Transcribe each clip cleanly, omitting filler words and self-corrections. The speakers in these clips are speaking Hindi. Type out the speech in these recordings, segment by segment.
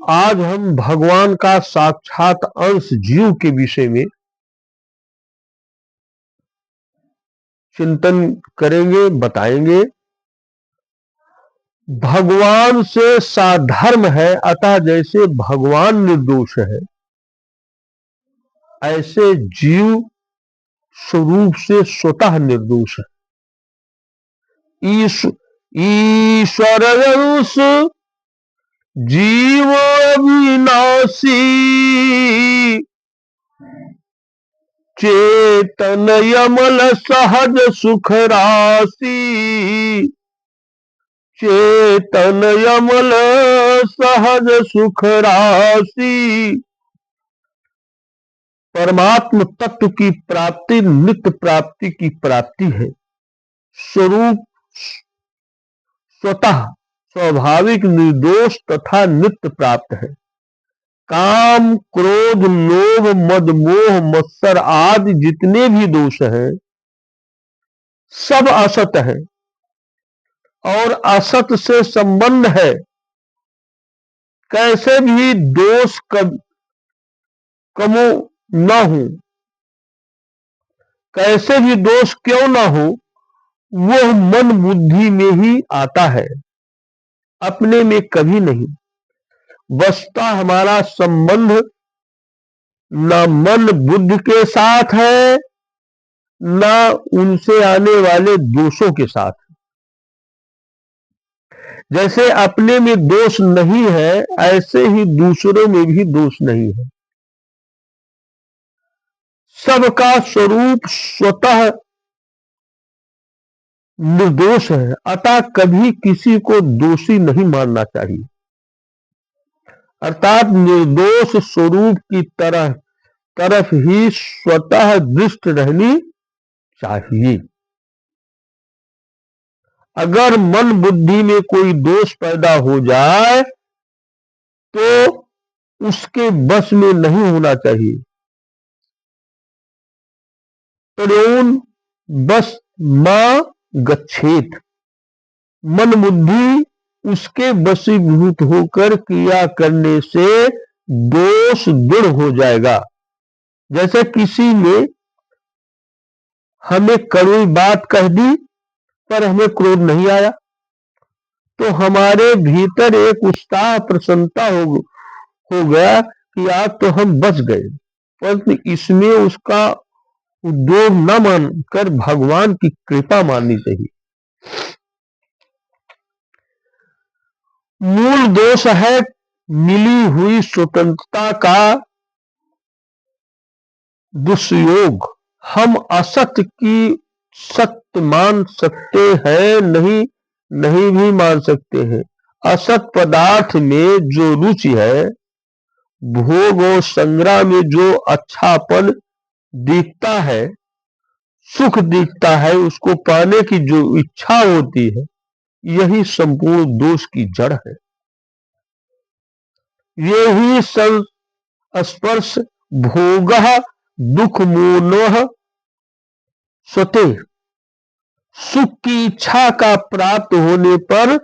आज हम भगवान का साक्षात अंश जीव के विषय में चिंतन करेंगे, बताएंगे। भगवान से साधर्म है, अतः जैसे भगवान निर्दोष है, ऐसे जीव स्वरूप से स्वतः निर्दोष है। ईश्वर अंश जीव अविनाशी, चेतन यमल सहज सुख राशि, चेतन यमल सहज सुख राशि। परमात्म तत्व की प्राप्ति नित्य प्राप्ति की प्राप्ति है। स्वरूप स्वतः स्वाभाविक निर्दोष तथा नित्य प्राप्त है। काम क्रोध लोभ मद मोह मत्सर आदि जितने भी दोष हैं सब असत है और असत से संबंध है। कैसे भी दोष कमो न हो, कैसे भी दोष क्यों न हो, वह मन बुद्धि में ही आता है, अपने में कभी नहीं। वस्तुतः हमारा संबंध न मन बुद्धि के साथ है न उनसे आने वाले दोषों के साथ। जैसे अपने में दोष नहीं है, ऐसे ही दूसरों में भी दोष नहीं है। सबका स्वरूप स्वतः निर्दोष है, अतः कभी किसी को दोषी नहीं मानना चाहिए। अर्थात निर्दोष स्वरूप की तरफ ही स्वतः दृष्टि रहनी चाहिए। अगर मन बुद्धि में कोई दोष पैदा हो जाए तो उसके बस में नहीं होना चाहिए। तयोन बस मां गच्छेत, मन बुद्धि उसके वशीभूत होकर क्रिया करने से दोष दृढ़ हो जाएगा। जैसे किसी ने हमें कड़वी बात कह दी पर हमें क्रोध नहीं आया, तो हमारे भीतर एक उत्साह प्रसन्नता हो गया कि आज तो हम बच गए। परंतु इसमें उसका उद्योग न मानकर भगवान की कृपा माननी चाहिए। मूल दोष है मिली हुई स्वतंत्रता का दुष्योग। हम असत्य की सत्य मान सकते हैं, नहीं भी मान सकते हैं। असत पदार्थ में जो रुचि है, भोग और संग्रह में जो अच्छापन दिखता है, सुख दिखता है, उसको पाने की जो इच्छा होती है, यही संपूर्ण दोष की जड़ है। यही संस्पर्श भोग दुख मोह स्वते, सुख की इच्छा का प्राप्त होने पर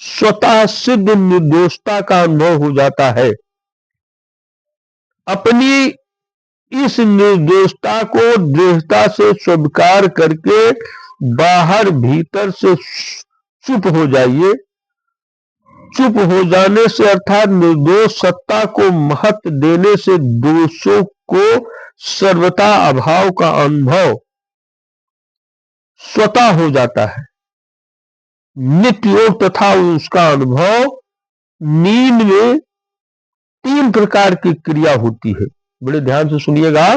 स्वतः सिद्ध निर्दोषता का अनुभव हो जाता है। अपनी इस निर्दोषता को दृढ़ता से स्वीकार करके बाहर भीतर से चुप हो जाइए। चुप हो जाने से अर्थात निर्दोष सत्ता को महत्व देने से दोषों को सर्वथा अभाव का अनुभव स्वतः हो जाता है। नित्य योग तथा उसका अनुभव। नींद में 3 प्रकार की क्रिया होती है, बड़े ध्यान से सुनिएगा।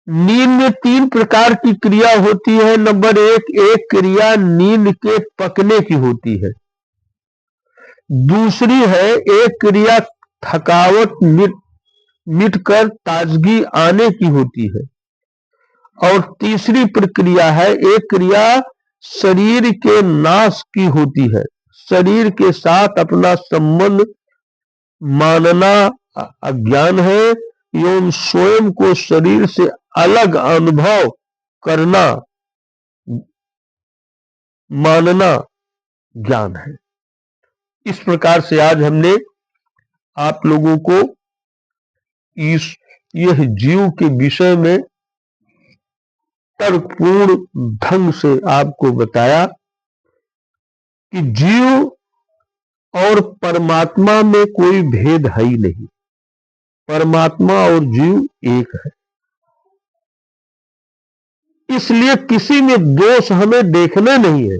नींद में 3 प्रकार की क्रिया होती है। नंबर 1, एक क्रिया नींद के पकने की होती है। दूसरी है एक क्रिया थकावट मिटकर ताजगी आने की होती है। और तीसरी प्रक्रिया है एक क्रिया शरीर के नाश की होती है। शरीर के साथ अपना संबंध मानना अज्ञान है, एवं स्वयं को शरीर से अलग अनुभव करना मानना ज्ञान है। इस प्रकार से आज हमने आप लोगों को इस यह जीव के विषय में तर्कपूर्ण ढंग से आपको बताया कि जीव और परमात्मा में कोई भेद है ही नहीं। परमात्मा और जीव एक है। इसलिए किसी में दोष हमें देखना नहीं है,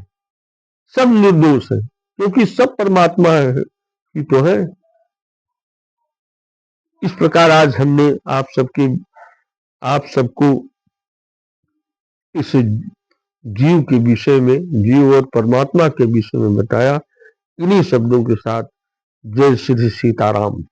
सब निर्दोष है, क्योंकि सब परमात्मा ही तो है। इस प्रकार आज हमने आप सबको इस जीव के विषय में, जीव और परमात्मा के विषय में बताया। इन्हीं शब्दों के साथ जय श्री सीताराम।